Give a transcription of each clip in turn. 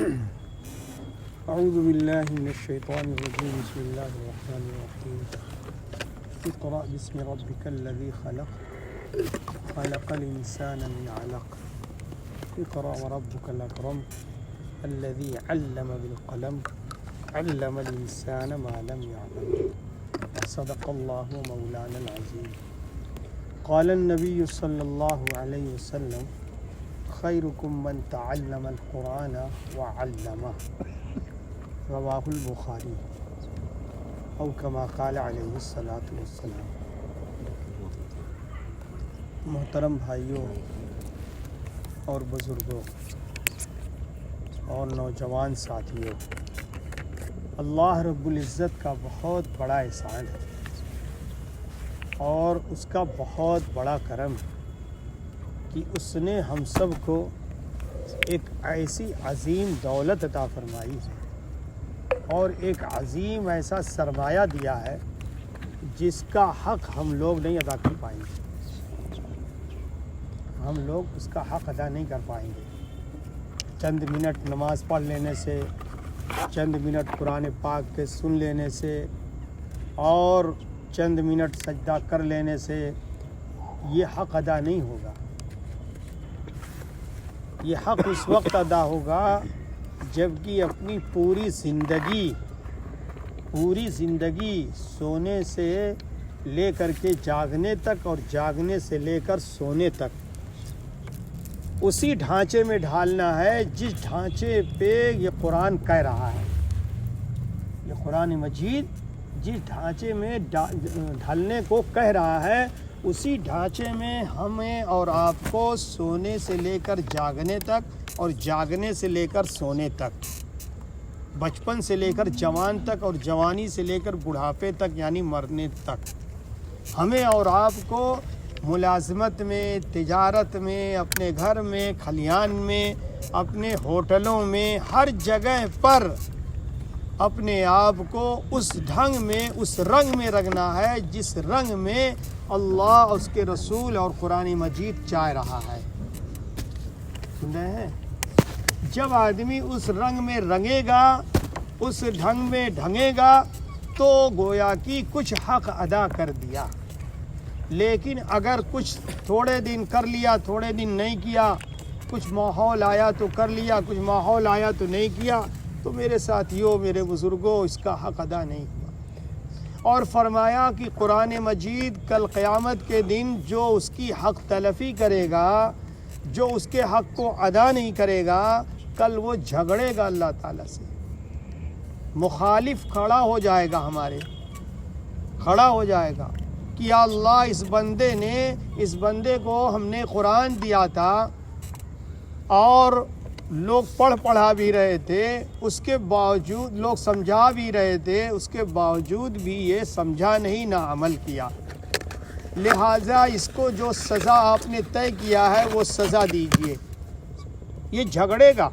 اعوذ باللہ من الشیطان الرجیم بسم اللہ الرحمن الرحیم اقرأ بسم ربک الذی خلق خلق الانسان من علق اقرأ وربک الاکرم الذی علم بالقلم علم الانسان ما لم يعلم صدق اللہ مولانا العظیم قال النبی صلی اللہ علیہ وسلم خیرکم من تعلم القرآن وعلمہ رواہ البخاری او کما قال علیہ الصلاۃ والسلام۔ محترم بھائیوں اور بزرگوں اور نوجوان ساتھیوں، اللہ رب العزت کا بہت بڑا احسان ہے اور اس کا بہت بڑا کرم ہے کہ اس نے ہم سب کو ایک ایسی عظیم دولت عطا فرمائی ہے اور ایک عظیم ایسا سرمایہ دیا ہے جس کا حق ہم لوگ نہیں ادا کر پائیں گے، ہم لوگ اس کا حق ادا نہیں کر پائیں گے۔ چند منٹ نماز پڑھ لینے سے، چند منٹ قرآن پاک کے سن لینے سے اور چند منٹ سجدہ کر لینے سے یہ حق ادا نہیں ہوگا۔ یہ حق اس وقت ادا ہوگا جبکہ اپنی پوری زندگی سونے سے لے کر کے جاگنے تک اور جاگنے سے لے کر سونے تک اسی ڈھانچے میں ڈھالنا ہے جس ڈھانچے پہ یہ قرآن کہہ رہا ہے۔ یہ قرآن مجید جس ڈھانچے میں ڈھلنے کو کہہ رہا ہے اسی ڈھانچے میں ہمیں اور آپ کو سونے سے لے کر جاگنے تک اور جاگنے سے لے کر سونے تک، بچپن سے لے کر جوان تک اور جوانی سے لے کر بڑھاپے تک یعنی مرنے تک ہمیں اور آپ کو ملازمت میں، تجارت میں، اپنے گھر میں، کھلیان میں، اپنے ہوٹلوں میں، ہر جگہ پر اپنے آپ کو اس ڈھنگ میں، اس رنگ میں رنگنا ہے جس رنگ میں اللہ، اس کے رسول اور قرآن مجید چاہ رہا ہے۔ سن رہے ہیں؟ جب آدمی اس رنگ میں رنگے گا، اس ڈھنگ میں ڈھنگے گا تو گویا کہ کچھ حق ادا کر دیا۔ لیکن اگر کچھ تھوڑے دن کر لیا، تھوڑے دن نہیں کیا، کچھ ماحول آیا تو کر لیا، کچھ ماحول آیا تو نہیں کیا، تو میرے ساتھیوں، میرے بزرگوں، اس کا حق ادا نہیں ہوا۔ اور فرمایا کہ قرآن مجید کل قیامت کے دن جو اس کی حق تلفی کرے گا، جو اس کے حق کو ادا نہیں کرے گا، کل وہ جھگڑے گا اللہ تعالیٰ سے۔ مخالف کھڑا ہو جائے گا، ہمارے کھڑا ہو جائے گا کہ یا اللہ، اس بندے کو ہم نے قرآن دیا تھا اور لوگ پڑھا بھی رہے تھے، اس کے باوجود لوگ سمجھا بھی رہے تھے، اس کے باوجود بھی یہ سمجھا نہیں، نہ عمل کیا، لہٰذا اس کو جو سزا آپ نے طے کیا ہے وہ سزا دیجیے۔ یہ جھگڑے گا۔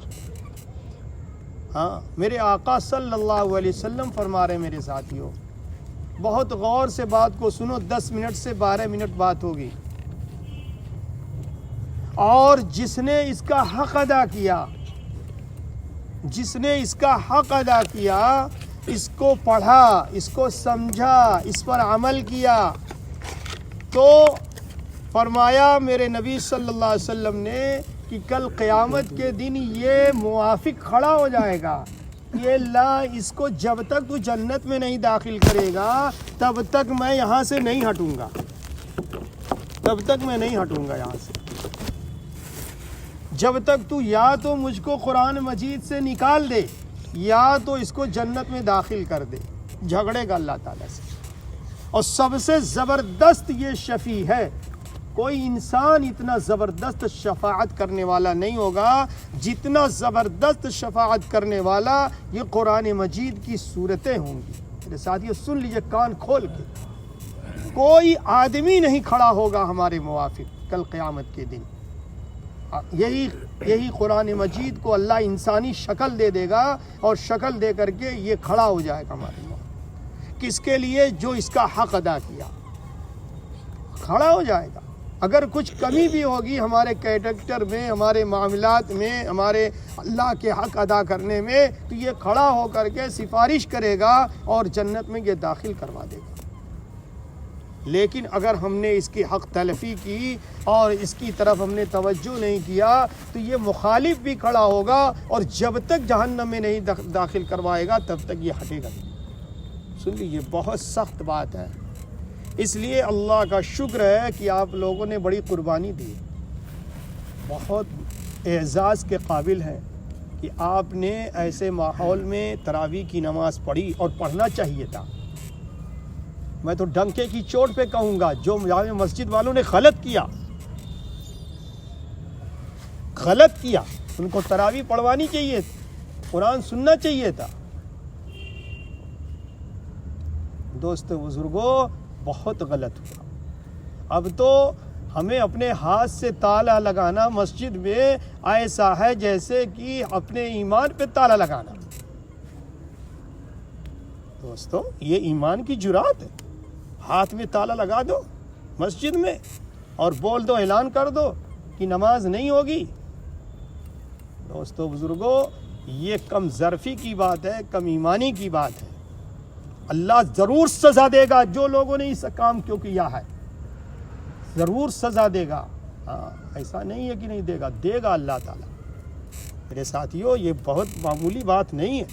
ہاں، میرے آقا صلی اللہ علیہ وسلم فرما رہے ہیں، میرے ساتھیوں بہت غور سے بات کو سنو، 10 منٹ سے 12 منٹ بات ہوگی۔ اور جس نے اس کا حق ادا کیا، جس نے اس کا حق ادا کیا، اس کو پڑھا، اس کو سمجھا، اس پر عمل کیا، تو فرمایا میرے نبی صلی اللہ علیہ وسلم نے کہ کل قیامت کے دن یہ موافق کھڑا ہو جائے گا کہ اللہ، اس کو جب تک تو جنت میں نہیں داخل کرے گا تب تک میں یہاں سے نہیں ہٹوں گا، تب تک میں نہیں ہٹوں گا یہاں سے، جب تک تو یا تو مجھ کو قرآن مجید سے نکال دے یا تو اس کو جنت میں داخل کر دے۔ جھگڑے گا اللہ تعالیٰ سے۔ اور سب سے زبردست یہ شفیع ہے، کوئی انسان اتنا زبردست شفاعت کرنے والا نہیں ہوگا جتنا زبردست شفاعت کرنے والا یہ قرآن مجید کی صورتیں ہوں گی۔ میرے ساتھیو سن لیجئے کان کھول کے، کوئی آدمی نہیں کھڑا ہوگا ہمارے موافق کل قیامت کے دن۔ یہی قرآن مجید کو اللہ انسانی شکل دے دے گا اور شکل دے کر کے یہ کھڑا ہو جائے گا ہمارے موافق۔ کس کے لیے؟ جو اس کا حق ادا کیا، کھڑا ہو جائے گا۔ اگر کچھ کمی بھی ہوگی ہمارے کیریکٹر میں، ہمارے معاملات میں، ہمارے اللہ کے حق ادا کرنے میں، تو یہ کھڑا ہو کر کے سفارش کرے گا اور جنت میں یہ داخل کروا دے گا۔ لیکن اگر ہم نے اس کی حق تلفی کی اور اس کی طرف ہم نے توجہ نہیں کیا تو یہ مخالف بھی کھڑا ہوگا اور جب تک جہنم میں نہیں داخل کروائے گا تب تک یہ ہٹے گا نہیں۔ سن لی، یہ بہت سخت بات ہے۔ اس لیے اللہ کا شکر ہے کہ آپ لوگوں نے بڑی قربانی دی، بہت اعزاز کے قابل ہے کہ آپ نے ایسے ماحول میں تراویح کی نماز پڑھی، اور پڑھنا چاہیے تھا۔ میں تو ڈنکے کی چوٹ پہ کہوں گا، جو جامع مسجد والوں نے غلط کیا، ان کو تراویح پڑھوانی چاہیے، قرآن سننا چاہیے تھا۔ دوستو بزرگوں، بہت غلط ہوا۔ اب تو ہمیں اپنے ہاتھ سے تالا لگانا مسجد میں ایسا ہے جیسے کہ اپنے ایمان پہ تالا لگانا۔ دوستو، یہ ایمان کی جرات ہے۔ ہاتھ میں تالا لگا دو مسجد میں اور بول دو، اعلان کر دو کہ نماز نہیں ہوگی۔ دوستو بزرگوں، یہ کم ظرفی کی بات ہے، کم ایمانی کی بات ہے۔ اللہ ضرور سزا دے گا جو لوگوں نے اس کام کیوں کیا ہے، ضرور سزا دے گا۔ ایسا نہیں ہے کہ نہیں دے گا، دے گا اللہ تعالیٰ۔ میرے ساتھیوں، یہ بہت معمولی بات نہیں ہے۔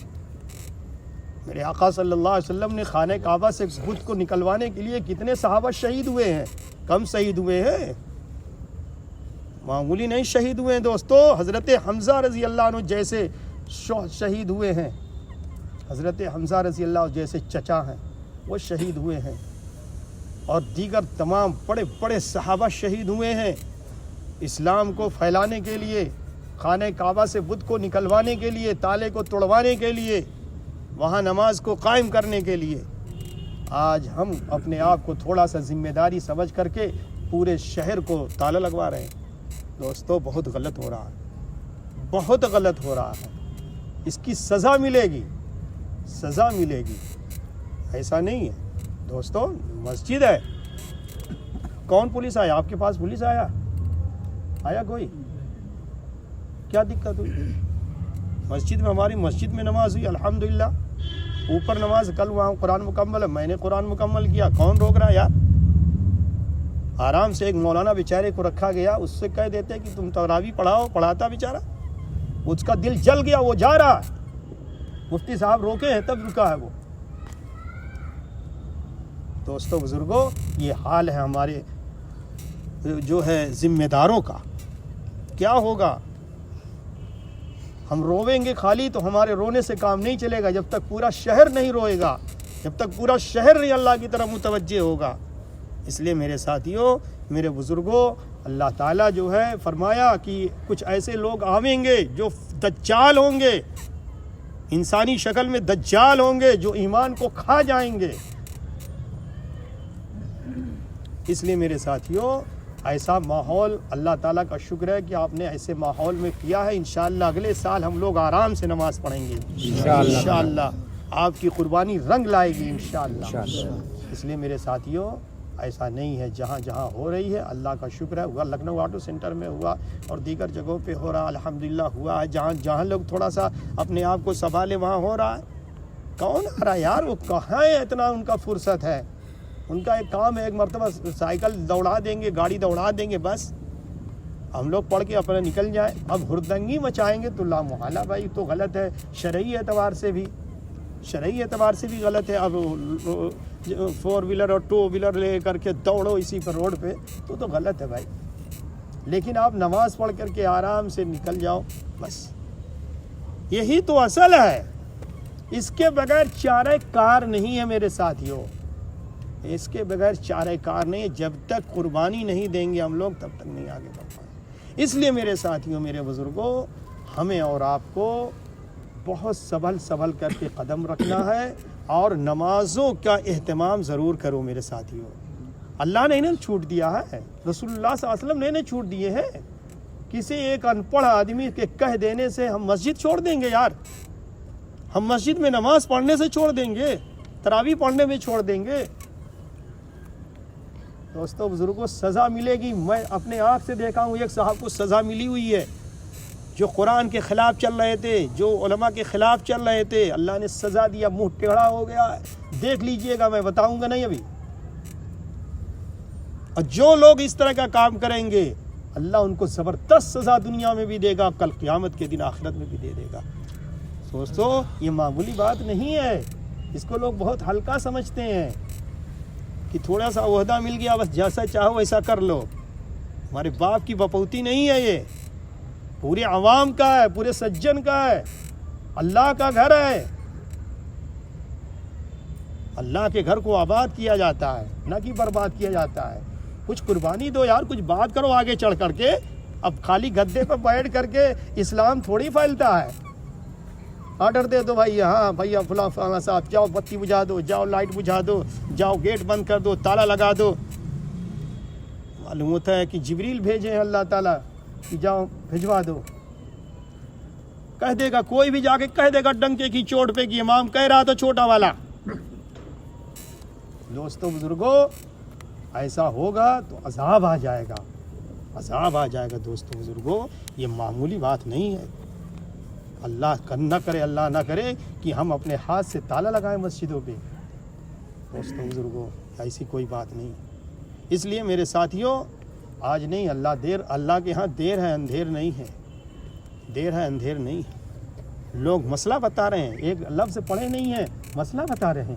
میرے آقا صلی اللہ علیہ وسلم نے خانہ کعبہ سے بت کو نکلوانے کے لیے کتنے صحابہ شہید ہوئے ہیں؟ کم شہید ہوئے ہیں، معمولی نہیں شہید ہوئے ہیں دوستو۔ حضرت حمزہ رضی اللہ عنہ جیسے شہید ہوئے ہیں، حضرت حمزہ رضی اللہ عنہ جیسے چچا ہیں وہ شہید ہوئے ہیں، اور دیگر تمام بڑے بڑے صحابہ شہید ہوئے ہیں اسلام کو پھیلانے کے لیے، خانہ کعبہ سے بت کو نکلوانے کے لیے، تالے کو توڑوانے کے لیے، وہاں نماز کو قائم کرنے کے لیے۔ آج ہم اپنے آپ کو تھوڑا سا ذمہ داری سمجھ کر کے پورے شہر کو تالا لگوا رہے ہیں۔ دوستو، بہت غلط ہو رہا ہے، بہت غلط ہو رہا ہے۔ اس کی سزا ملے گی، سزا ملے گی، ایسا نہیں ہے۔ دوستو، مسجد ہے، کون پولیس آیا آپ کے پاس؟ پولیس آیا کوئی؟ کیا دقت ہوئی؟ مسجد میں، ہماری مسجد میں نماز ہوئی الحمدللہ، اوپر نماز، کل وہاں قرآن مکمل ہے، میں نے قرآن مکمل کیا، کون روک رہا ہے یار؟ آرام سے ایک مولانا بیچارے کو رکھا گیا، اس سے کہہ دیتے کہ تم تراویح پڑھاؤ، پڑھاتا بیچارہ، اس کا دل جل گیا، وہ جا رہا ہے، مفتی صاحب روکے ہیں تب رکا ہے وہ۔ دوستو بزرگوں، یہ حال ہے ہمارے جو ہے ذمہ داروں کا۔ کیا ہوگا؟ ہم روئیں گے خالی تو ہمارے رونے سے کام نہیں چلے گا، جب تک پورا شہر نہیں روئے گا، جب تک پورا شہر نہیں اللہ کی طرف متوجہ ہوگا۔ اس لیے میرے ساتھیوں، میرے بزرگوں، اللہ تعالیٰ جو ہے فرمایا کہ کچھ ایسے لوگ آئیں گے جو دجال ہوں گے، انسانی شکل میں دجال ہوں گے، جو ایمان کو کھا جائیں گے۔ اس لیے میرے ساتھیوں، ایسا ماحول، اللہ تعالیٰ کا شکر ہے کہ آپ نے ایسے ماحول میں کیا ہے۔ انشاءاللہ اگلے سال ہم لوگ آرام سے نماز پڑھیں گے انشاءاللہ۔ آپ کی قربانی رنگ لائے گی انشاءاللہ۔ اس لیے میرے ساتھیوں، ایسا نہیں ہے، جہاں جہاں ہو رہی ہے اللہ کا شکر ہے، ہوا لکھنؤ آٹو سینٹر میں ہوا اور دیگر جگہوں پہ ہو رہا، الحمدللہ ہوا ہے۔ جہاں جہاں لوگ تھوڑا سا اپنے آپ کو سنبھالے وہاں ہو رہا ہے۔ کون آ رہا ہے یار؟ وہ کہاں ہے اتنا ان کا فرصت ہے؟ ان کا ایک کام ہے، ایک مرتبہ سائیکل دوڑا دیں گے، گاڑی دوڑا دیں گے، بس ہم لوگ پڑھ کے اپنا نکل جائیں۔ اب ہردنگی مچائیں گے تو لا محالہ بھائی، تو غلط ہے، شرعی اعتبار سے بھی غلط ہے۔ اب 4 ویلر اور 2 ویلر لے کر کے دوڑو اسی پر روڈ پہ، تو غلط ہے بھائی۔ لیکن آپ نماز پڑھ کر کے آرام سے نکل جاؤ، بس یہی تو اصل ہے۔ اس کے بغیر چارہ کار نہیں ہے میرے ساتھیوں، اس کے بغیر چارہ کار نہیں ہے۔ جب تک قربانی نہیں دیں گے ہم لوگ تب تک نہیں آگے بڑھ پائیں۔ اس لیے میرے ساتھیوں، میرے بزرگوں، ہمیں اور آپ کو بہت سنبھل کر کے قدم رکھنا ہے، اور نمازوں کا اہتمام ضرور کرو میرے ساتھیوں۔ اللہ نے انہیں چھوٹ دیا ہے، رسول اللہ صلی اللہ علیہ وسلم نے انہیں چھوٹ دیے ہیں۔ کسی ایک ان پڑھ آدمی کے کہہ دینے سے ہم مسجد چھوڑ دیں گے یار؟ ہم مسجد میں نماز پڑھنے سے چھوڑ دیں گے؟ تراویح پڑھنے میں چھوڑ دیں گے؟ دوستوں بزرگوں سزا ملے گی. میں اپنے آنکھ سے دیکھا ہوں ایک صاحب کو سزا ملی ہوئی ہے جو قرآن کے خلاف چل رہے تھے, جو علماء کے خلاف چل رہے تھے. اللہ نے سزا دیا, منہ ٹیڑھا ہو گیا ہے. دیکھ لیجئے گا, میں بتاؤں گا نہیں ابھی. اور جو لوگ اس طرح کا کام کریں گے اللہ ان کو زبردست سزا دنیا میں بھی دے گا, کل قیامت کے دن آخرت میں بھی دے دے گا. دوستو یہ معمولی بات نہیں ہے, اس کو لوگ بہت ہلکا سمجھتے ہیں کہ تھوڑا سا عہدہ مل گیا بس جیسا چاہو ویسا کر لو. ہمارے باپ کی بپوتی نہیں ہے, یہ پورے عوام کا ہے, پورے سجن کا ہے, اللہ کا گھر ہے. اللہ کے گھر کو آباد کیا جاتا ہے, نہ کہ برباد کیا جاتا ہے. کچھ قربانی دو یار, کچھ بات کرو آگے چڑھ کر کے. اب خالی گدے پہ بیٹھ کر کے اسلام تھوڑی پھیلتا ہے. آرڈر دے دو بھائی, ہاں بھیا فلاں فلاں صاحب جاؤ بتی بجھا دو, جاؤ لائٹ بجھا دو, جاؤ گیٹ بند کر دو, تالا لگا دو. معلوم ہوتا ہے کہ جبریل بھیجے ہیں اللہ تعالیٰ کہ جاؤ بھجوا دو. کہہ دے گا کوئی بھی, جا کے کہہ دے گا ڈنکے کی چوٹ پہ کہ امام کہہ رہا تھا چھوٹا والا. دوستوں بزرگوں ایسا ہوگا تو عذاب آ جائے گا, عذاب آ جائے گا. دوستوں بزرگوں یہ معمولی بات نہیں ہے. اللہ نہ کرے, اللہ نہ کرے کہ ہم اپنے ہاتھ سے تالا لگائیں مسجدوں پہ. دوستوں بزرگوں ایسی کوئی بات نہیں. اس لیے میرے ساتھیوں آج نہیں, اللہ کے ہاں دیر ہے اندھیر نہیں ہے, دیر ہے اندھیر نہیں ہے. لوگ مسئلہ بتا رہے ہیں, ایک لفظ پڑھے نہیں ہیں, مسئلہ بتا رہے ہیں.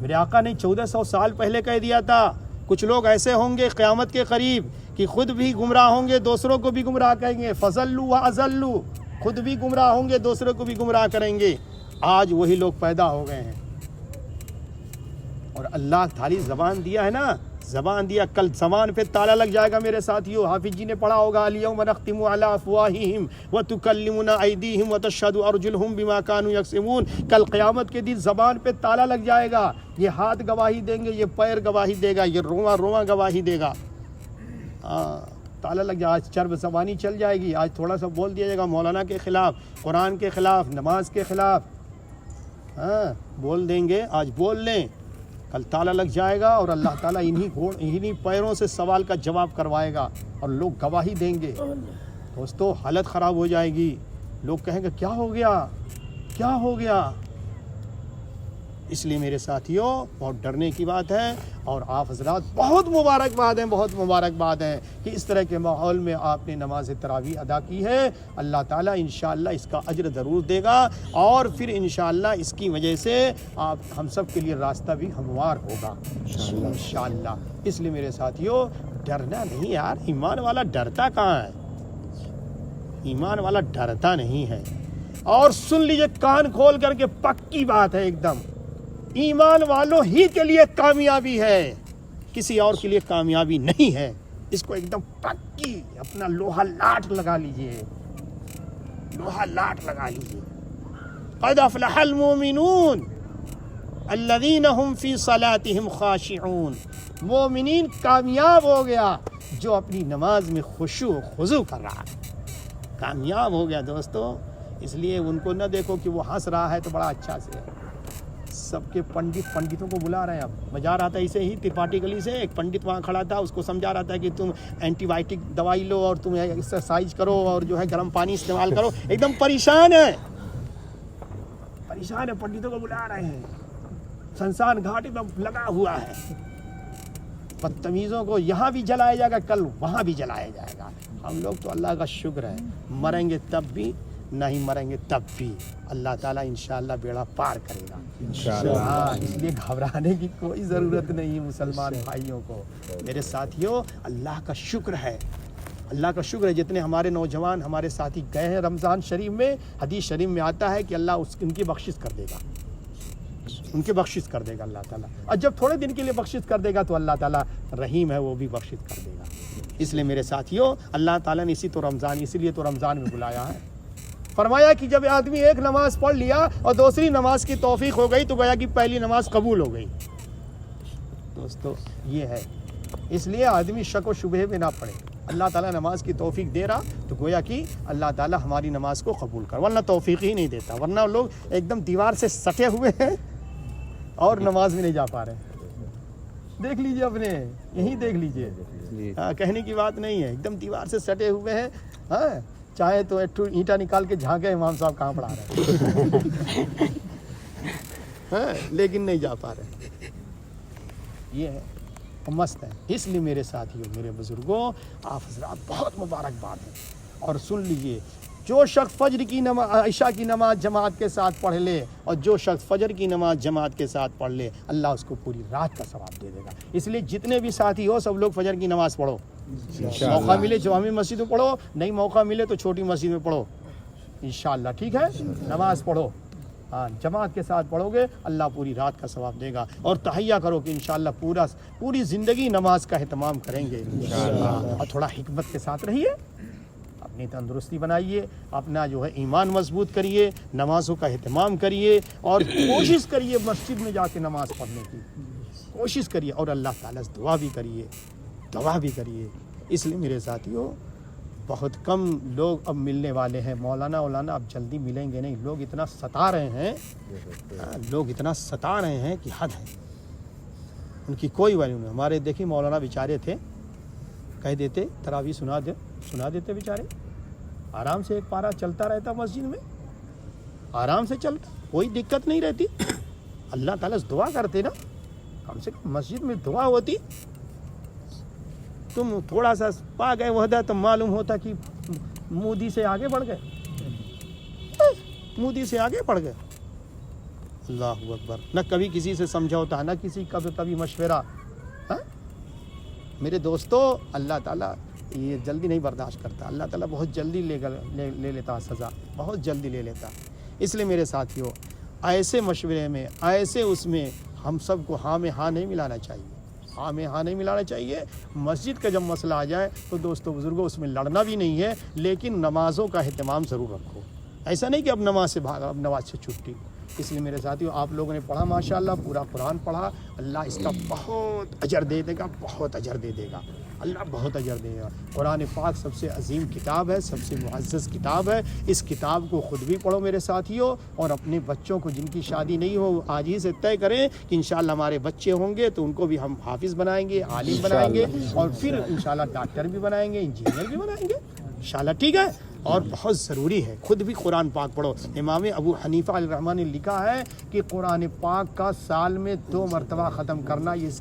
میرے آقا نے 1400 سال پہلے کہہ دیا تھا کچھ لوگ ایسے ہوں گے قیامت کے قریب کہ خود بھی گمراہ ہوں گے, دوسروں کو بھی گمراہ کہیں گے. فضلوا واضلوا, خود بھی گمراہ ہوں گے, دوسروں کو بھی گمراہ کریں گے. آج وہی لوگ پیدا ہو گئے ہیں. اور اللہ تعالی زبان دیا ہے نا, زبان دیا, کل زبان پہ تالا لگ جائے گا. میرے ساتھیوں حافظ جی نے پڑھا ہوگا الیوم نختم علی افواہہم وتکلمنا ایدیہم وتشہد ارجلہم بما کانوا یکسبون. کل قیامت کے دن زبان پہ تالا لگ جائے گا. یہ ہاتھ گواہی دیں گے, یہ پیر گواہی دے گا, یہ رواں رواں گواہی دے گا. تالا لگ جائے. آج چرب زبانی چل جائے گی, آج تھوڑا سا بول دیا جائے گا مولانا کے خلاف, قرآن کے خلاف, نماز کے خلاف, بول دیں گے, آج بول لیں, کل تالا لگ جائے گا. اور اللہ تعالیٰ انہی پیروں سے سوال کا جواب کروائے گا اور لوگ گواہی دیں گے. دوستو حالت خراب ہو جائے گی. لوگ کہیں گے کیا ہو گیا, کیا ہو گیا. اس لیے میرے ساتھیوں بہت ڈرنے کی بات ہے. اور آپ حضرات بہت مبارکباد ہیں, بہت مبارکباد ہیں کہ اس طرح کے ماحول میں آپ نے نماز تراویح ادا کی ہے. اللہ تعالیٰ انشاءاللہ اس کا اجر ضرور دے گا, اور پھر انشاءاللہ اس کی وجہ سے آپ ہم سب کے لیے راستہ بھی ہموار ہوگا انشاءاللہ. اس لیے میرے ساتھیوں ڈرنا نہیں یار. ایمان والا ڈرتا کہاں ہے, ایمان والا ڈرتا نہیں ہے. اور سن لیجئے کان کھول کر کے, پکی بات ہے ایک دم, ایمان والوں ہی کے لیے کامیابی ہے, کسی اور کے لیے کامیابی نہیں ہے. اس کو ایک دم پکی اپنا لوہا لاٹ لگا لیجئے, لوہا لاٹ لگا لیجئے. قد افلح المؤمنون الذین هم فی صلاتهم خاشعون. مومنین کامیاب ہو گیا جو اپنی نماز میں خشوع و خضوع کر رہا ہے, کامیاب ہو گیا. دوستو اس لیے ان کو نہ دیکھو کہ وہ ہنس رہا ہے تو بڑا اچھا سے ہے. سب کے پنڈتوں کو بلا رہے ہیں. اب میں جا رہا تھا اسے ہی تپاٹی گلی سے, ایک پنڈت وہاں کھڑا تھا, اس کو سمجھا رہا تھا کہ تم اینٹی بائیوٹک دوائی لو اور تم ایکسرسائز کرو اور جو ہے گرم پانی استعمال کرو. ایک دم پریشان ہے, پریشان ہے. پنڈتوں کو بلا رہے ہیں, سنسان گھاٹ ایک دم لگا ہوا ہے. بدتمیزوں کو یہاں بھی جلایا جائے گا, کل وہاں بھی جلایا جائے گا. ہم لوگ تو اللہ کا شکر ہے مریں گے تب بھی, نہیں مریں گے تب بھی اللہ تعالیٰ انشاءاللہ بیڑا پار کرے گا انشاءاللہ. اس لیے گھبرانے کی کوئی ضرورت نہیں مسلمان بھائیوں کو. میرے ساتھیوں اللہ کا شکر ہے, اللہ کا شکر ہے جتنے ہمارے نوجوان ہمارے ساتھی گئے ہیں رمضان شریف میں. حدیث شریف میں آتا ہے کہ اللہ ان کی بخشش کر دے گا, ان کی بخشش کر دے گا اللہ تعالیٰ. اور جب تھوڑے دن کے لیے بخشش کر دے گا تو اللہ تعالیٰ رحیم ہے, وہ بھی بخشش کر دے گا. اس لیے میرے ساتھیوں اللہ تعالیٰ نے اسی لیے تو رمضان میں بلایا ہے. فرمایا کہ جب آدمی ایک نماز پڑھ لیا اور دوسری نماز کی توفیق ہو گئی تو گویا کہ پہلی نماز قبول ہو گئی. دوستو یہ ہے, اس لیے آدمی شک و شبہ میں نہ پڑے. اللہ تعالیٰ نماز کی توفیق دے رہا تو گویا کہ اللہ تعالیٰ ہماری نماز کو قبول کر, ورنہ توفیق ہی نہیں دیتا. ورنہ لوگ ایک دم دیوار سے سٹے ہوئے ہیں اور نماز میں نہیں جا پا رہے. دیکھ لیجئے اپنے یہیں دیکھ لیجئے. کہنے کی بات نہیں ہے, ایک دم دیوار سے سٹے ہوئے ہیں. ہاں چاہے تو اینٹا نکال کے جھانکے امام صاحب کہاں پڑھا رہے ہیں لیکن نہیں جا پا رہے. یہ ہے مست ہے. اس لیے میرے ساتھیوں, میرے بزرگوں, آپ حضرات بہت مبارکباد ہے. اور سن لیجئے, جو شخص فجر کی نماز, عشاء کی نماز جماعت کے ساتھ پڑھ لے, اور جو شخص فجر کی نماز جماعت کے ساتھ پڑھ لے, اللہ اس کو پوری رات کا ثواب دے دے گا. اس لیے جتنے بھی ساتھی ہو سب لوگ فجر کی نماز پڑھو. موقع ملے جامع مسجد میں پڑھو, نہیں موقع ملے تو چھوٹی مسجد میں پڑھو انشاءاللہ. ٹھیک ہے, نماز پڑھو. ہاں جماعت کے ساتھ پڑھو گے, اللہ پوری رات کا ثواب دے گا. اور تہیہ کرو کہ انشاءاللہ پوری زندگی نماز کا اہتمام کریں گے انشاءاللہ. اور تھوڑا حکمت کے ساتھ رہیے, اپنی تندرستی بنائیے, اپنا جو ہے ایمان مضبوط کریے, نمازوں کا اہتمام کریے, اور کوشش کریے مسجد میں جا کے نماز پڑھنے کی کوشش کریے, اور اللہ تعالیٰ سے دعا بھی کریے. اس لیے میرے ساتھیوں, بہت کم لوگ اب ملنے والے ہیں. مولانا اب جلدی ملیں گے نہیں. لوگ اتنا ستا رہے ہیں کہ حد ہے, ان کی کوئی ویلیو نہیں. ہمارے دیکھیں مولانا بیچارے تھے, کہہ دیتے تراویح سنا دیتے بیچارے. آرام سے ایک پارا چلتا رہتا مسجد میں, آرام سے چلتا, کوئی دقت نہیں رہتی. اللہ تعالیٰ سے دعا کرتے نا, کم سے کم مسجد میں دعا ہوتی. تم تھوڑا سا پا گئے وحدہ تو معلوم ہوتا کہ مودی سے آگے بڑھ گئے. اللہ اکبر. نہ کبھی کسی سے سمجھوتا, نہ کسی کبھی مشورہ. میرے دوستو, اللہ تعالیٰ یہ جلدی نہیں برداشت کرتا. اللہ تعالیٰ بہت جلدی لے لیتا سزا, بہت جلدی لے لیتا. اس لیے میرے ساتھیوں, ایسے مشورے میں, ایسے اس میں ہم سب کو ہاں میں ہاں نہیں ملانا چاہیے. مسجد کا جب مسئلہ آ جائے تو دوستو بزرگوں, اس میں لڑنا بھی نہیں ہے, لیکن نمازوں کا اہتمام ضرور رکھو. ایسا نہیں کہ اب نماز سے بھاگا, اب نماز سے چھٹی. اس لیے میرے ساتھیوں, آپ لوگوں نے پڑھا ماشاءاللہ, پورا قرآن پڑھا. اللہ اس کا بہت اجر دے دے گا, اللہ بہت اجر دے گا. قرآن پاک سب سے عظیم کتاب ہے, سب سے معزز کتاب ہے. اس کتاب کو خود بھی پڑھو میرے ساتھیوں, اور اپنے بچوں کو, جن کی شادی نہیں ہو, آج ہی سے طے کریں کہ انشاءاللہ ہمارے بچے ہوں گے تو ان کو بھی ہم حافظ بنائیں گے, عالم بنائیں گے, اور پھر انشاءاللہ ڈاکٹر بھی بنائیں گے, انجینئر بھی بنائیں گے انشاءاللہ. ٹھیک ہے, اور بہت ضروری ہے خود بھی قرآن پاک پڑھو. امام ابو حنیفہ علیہ الرحمہ نے لکھا ہے کہ قرآن پاک کا سال میں 2 مرتبہ ختم کرنا, یہ اس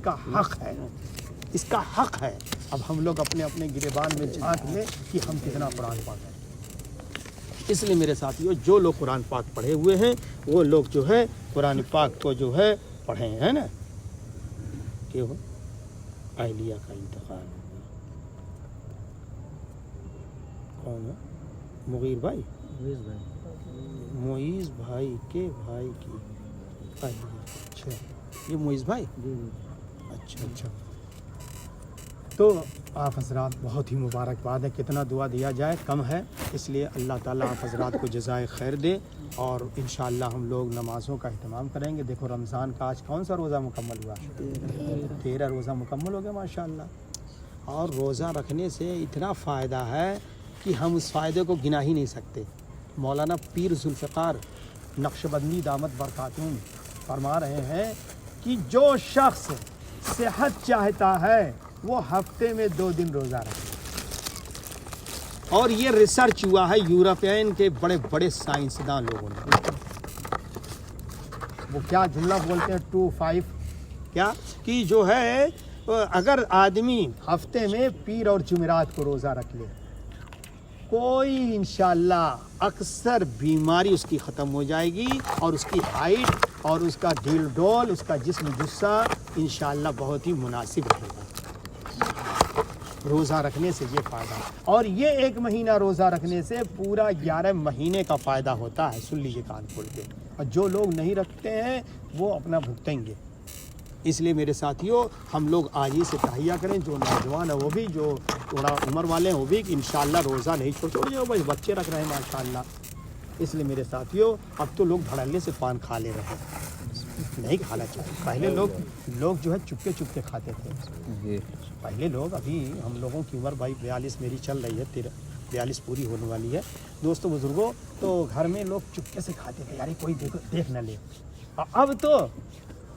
کا حق ہے. اب ہم لوگ اپنے گریبان میں جھانک لیں کہ ہم کتنا قرآن پاک ہیں. اس لیے میرے ساتھیوں, جو لوگ قرآن پاک پڑھے ہوئے ہیں وہ لوگ جو ہے قرآن پاک کو جو ہے پڑھیں, ہے نا. کہ ہو اہلیہ کا انتقال کون ہے؟ مغیر بھائی, معیز بھائی کے بھائی کی اہلیہ. اچھا, یہ معیز بھائی, اچھا. تو آپ حضرات بہت ہی مبارکباد ہے. کتنا دعا دیا جائے کم ہے. اس لیے اللہ تعالیٰ آپ حضرات کو جزائے خیر دے, اور انشاءاللہ ہم لوگ نمازوں کا اہتمام کریں گے. دیکھو رمضان کا آج کون سا روزہ مکمل ہوا؟ 13 روزہ مکمل ہو گیا ماشاءاللہ. اور روزہ رکھنے سے اتنا فائدہ ہے کہ ہم اس فائدے کو گنا ہی نہیں سکتے. مولانا پیر ذوالفقار نقشبندی دامت برکاتہم فرما رہے ہیں کہ جو شخص صحت چاہتا ہے وہ ہفتے میں 2 دن روزہ رکھے. اور یہ ریسرچ ہوا ہے یورپین کے بڑے بڑے سائنسدان لوگوں نے. وہ کیا جملہ بولتے ہیں 2-5, کیا کہ جو ہے اگر آدمی ہفتے میں پیر اور جمعرات کو روزہ رکھ لے, کوئی انشاءاللہ اکثر بیماری اس کی ختم ہو جائے گی, اور اس کی ہائٹ اور اس کا ڈھیل ڈول, اس کا جسم جسہ انشاءاللہ بہت ہی مناسب رہے گا روزہ رکھنے سے. یہ فائدہ, اور یہ 1 مہینہ روزہ رکھنے سے پورا 11 مہینے کا فائدہ ہوتا ہے. سن لیجیے کان کھول کے. اور جو لوگ نہیں رکھتے ہیں وہ اپنا بھگتیں گے. اس لیے میرے ساتھیوں, ہم لوگ آج ہی سے تہیہ کریں, جو نوجوان ہیں وہ بھی, جو تھوڑا عمر والے ہیں وہ بھی, کہ انشاءاللہ روزہ نہیں چھوڑیں. بس بچے رکھ رہے ہیں ماشاءاللہ. اس لیے میرے ساتھیوں, اب تو لوگ دھڑلے سے پان کھا لے رہے ہیں, نہیں کھانا چاہیے. پہلے لوگ جو ہے چپکے کھاتے تھے. پہلے لوگ, ابھی ہم لوگوں کی عمر بھائی 42 میری چل رہی ہے, 42 پوری ہونے والی ہے دوستوں بزرگوں. تو گھر میں لوگ چپکے سے کھاتے تھے, یار کوئی دیکھ نہ لے. اب تو